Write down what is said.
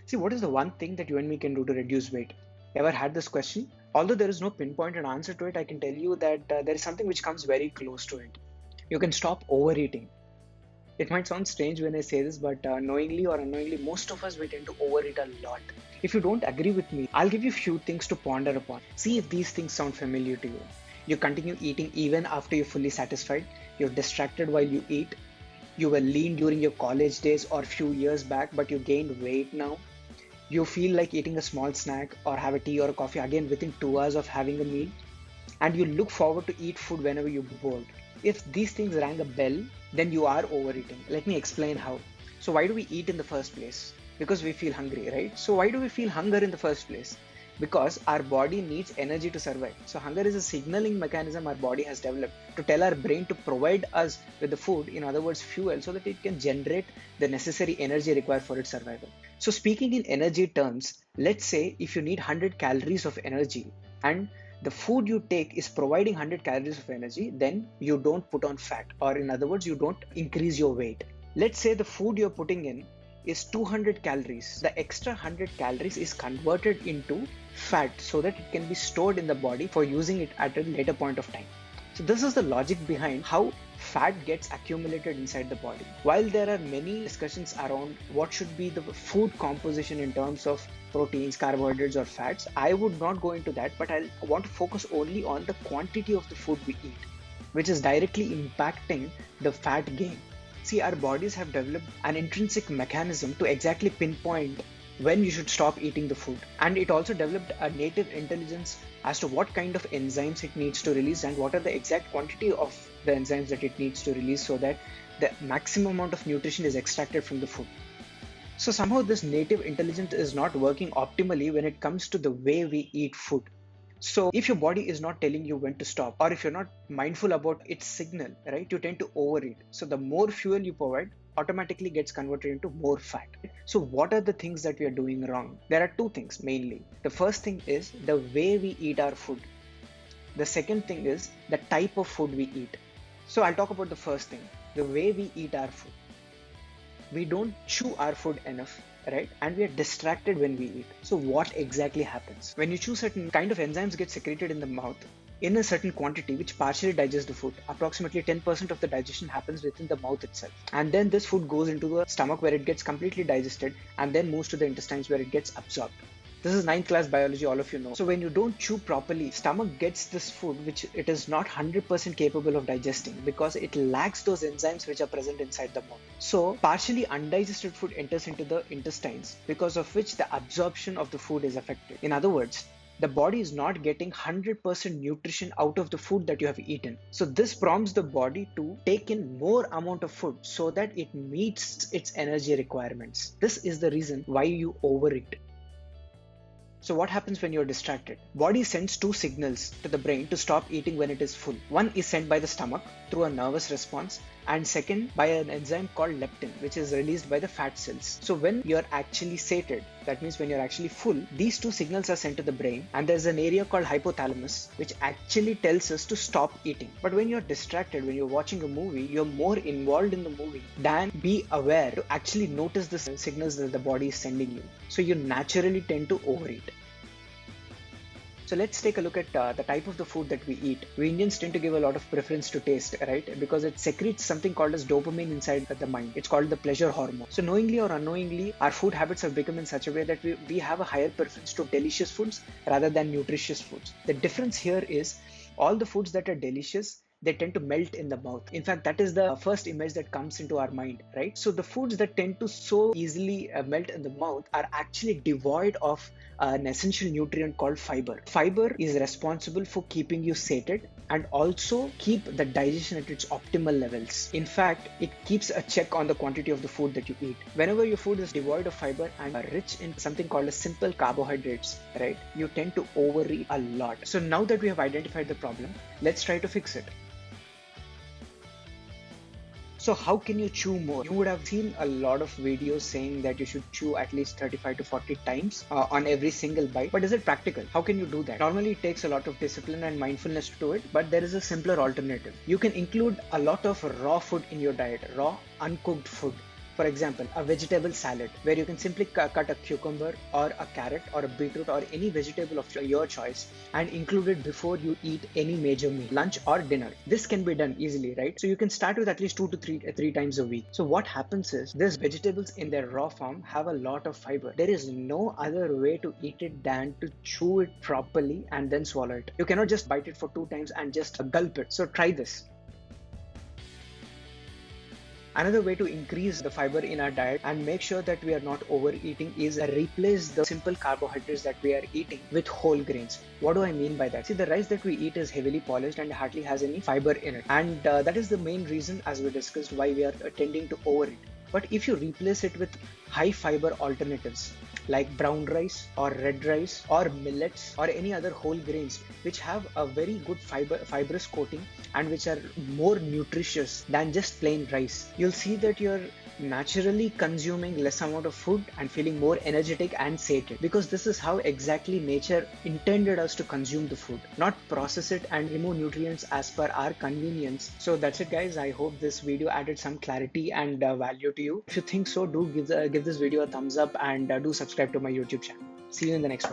See, what is the one thing that you and me can do to reduce weight? Ever had this question? Although there is no pinpointed answer to it, I can tell you that there is something which comes very close to it. You can stop overeating. It might sound strange when I say this, but knowingly or unknowingly, most of us we tend to overeat a lot. If you don't agree with me, I'll give you a few things to ponder upon. See if these things sound familiar to you. You continue eating even after you're fully satisfied. You're distracted while you eat. You were lean during your college days or few years back, but you gained weight now. You feel like eating a small snack or have a tea or a coffee again within 2 hours of having a meal, and you look forward to eat food whenever you're bored. If these things rang a bell, then you are overeating. Let me explain how. So why do we eat in the first place? Because we feel hungry, right? So why do we feel hunger in the first place? Because our body needs energy to survive. So hunger is a signaling mechanism our body has developed to tell our brain to provide us with the food, in other words fuel, so that it can generate the necessary energy required for its survival. So speaking in energy terms, let's say if you need 100 calories of energy and the food you take is providing 100 calories of energy, then you don't put on fat, or in other words, you don't increase your weight. Let's say the food you're putting in is 200 calories. The extra 100 calories is converted into fat so that it can be stored in the body for using it at a later point of time. So this is the logic behind how fat gets accumulated inside the body. While there are many discussions around what should be the food composition in terms of proteins, carbohydrates or fats, I would not go into that, but I want to focus only on the quantity of the food we eat, which is directly impacting the fat gain. See, our bodies have developed an intrinsic mechanism to exactly pinpoint when you should stop eating the food. And it also developed a native intelligence as to what kind of enzymes it needs to release and what are the exact quantity of the enzymes that it needs to release so that the maximum amount of nutrition is extracted from the food. So somehow this native intelligence is not working optimally when it comes to the way we eat food. So if your body is not telling you when to stop, or if you're not mindful about its signal, right, you tend to overeat. So the more fuel you provide automatically gets converted into more fat. So what are the things that we are doing wrong? There are two things mainly. The first thing is the way we eat our food. The second thing is the type of food we eat. So I'll talk about the first thing, the way we eat our food. We don't chew our food enough, right? And we are distracted when we eat. So what exactly happens? When you chew, certain kind of enzymes get secreted in the mouth in a certain quantity which partially digests the food. Approximately 10% of the digestion happens within the mouth itself. And then this food goes into the stomach where it gets completely digested and then moves to the intestines where it gets absorbed. This is ninth class biology, all of you know. So when you don't chew properly, stomach gets this food which it is not 100% capable of digesting because it lacks those enzymes which are present inside the mouth. So partially undigested food enters into the intestines, because of which the absorption of the food is affected. In other words, the body is not getting 100% nutrition out of the food that you have eaten. So this prompts the body to take in more amount of food so that it meets its energy requirements. This is the reason why you overeat. So what happens when you're distracted? Body sends two signals to the brain to stop eating when it is full. One is sent by the stomach through a nervous response, and second by an enzyme called leptin, which is released by the fat cells. So when you're actually sated, that means when you're actually full, these two signals are sent to the brain, and there's an area called hypothalamus which actually tells us to stop eating. But when you're distracted, when you're watching a movie, you're more involved in the movie than be aware to actually notice the signals that the body is sending you. So you naturally tend to overeat. So let's take a look at the type of the food that we eat. We Indians tend to give a lot of preference to taste, right? Because it secretes something called as dopamine inside the mind. It's called the pleasure hormone. So knowingly or unknowingly, our food habits have become in such a way that we have a higher preference to delicious foods rather than nutritious foods. The difference here is all the foods that are delicious, they tend to melt in the mouth. In fact, that is the first image that comes into our mind, right? So the foods that tend to so easily melt in the mouth are actually devoid of an essential nutrient called fiber. Fiber is responsible for keeping you sated and also keep the digestion at its optimal levels. In fact, it keeps a check on the quantity of the food that you eat. Whenever your food is devoid of fiber and rich in something called as simple carbohydrates, right, you tend to overeat a lot. So now that we have identified the problem, let's try to fix it. So how can you chew more? You would have seen a lot of videos saying that you should chew at least 35 to 40 times on every single bite. But is it practical? How can you do that? Normally it takes a lot of discipline and mindfulness to do it, but there is a simpler alternative. You can include a lot of raw food in your diet, raw, uncooked food. For example, a vegetable salad where you can simply cut a cucumber or a carrot or a beetroot or any vegetable of your choice and include it before you eat any major meal, lunch or dinner. This can be done easily, right? So you can start with at least three times a week. So what happens is these vegetables in their raw form have a lot of fiber. There is no other way to eat it than to chew it properly and then swallow it. You cannot just bite it for 2 times and just gulp it. So try this. Another way to increase the fiber in our diet and make sure that we are not overeating is replace the simple carbohydrates that we are eating with whole grains. What do I mean by that? See, the rice that we eat is heavily polished and hardly has any fiber in it. And that is the main reason, as we discussed, why we are tending to overeat. But if you replace it with high fiber alternatives like brown rice or red rice or millets or any other whole grains which have a very good fibrous coating and which are more nutritious than just plain rice, you'll see that you're naturally consuming less amount of food and feeling more energetic and sated, because this is how exactly nature intended us to consume the food, not process it and remove nutrients as per our convenience. So that's it, guys. I hope this video added some clarity and value to you. If you think so, do give this video a thumbs up and do subscribe to my YouTube channel. See you in the next one.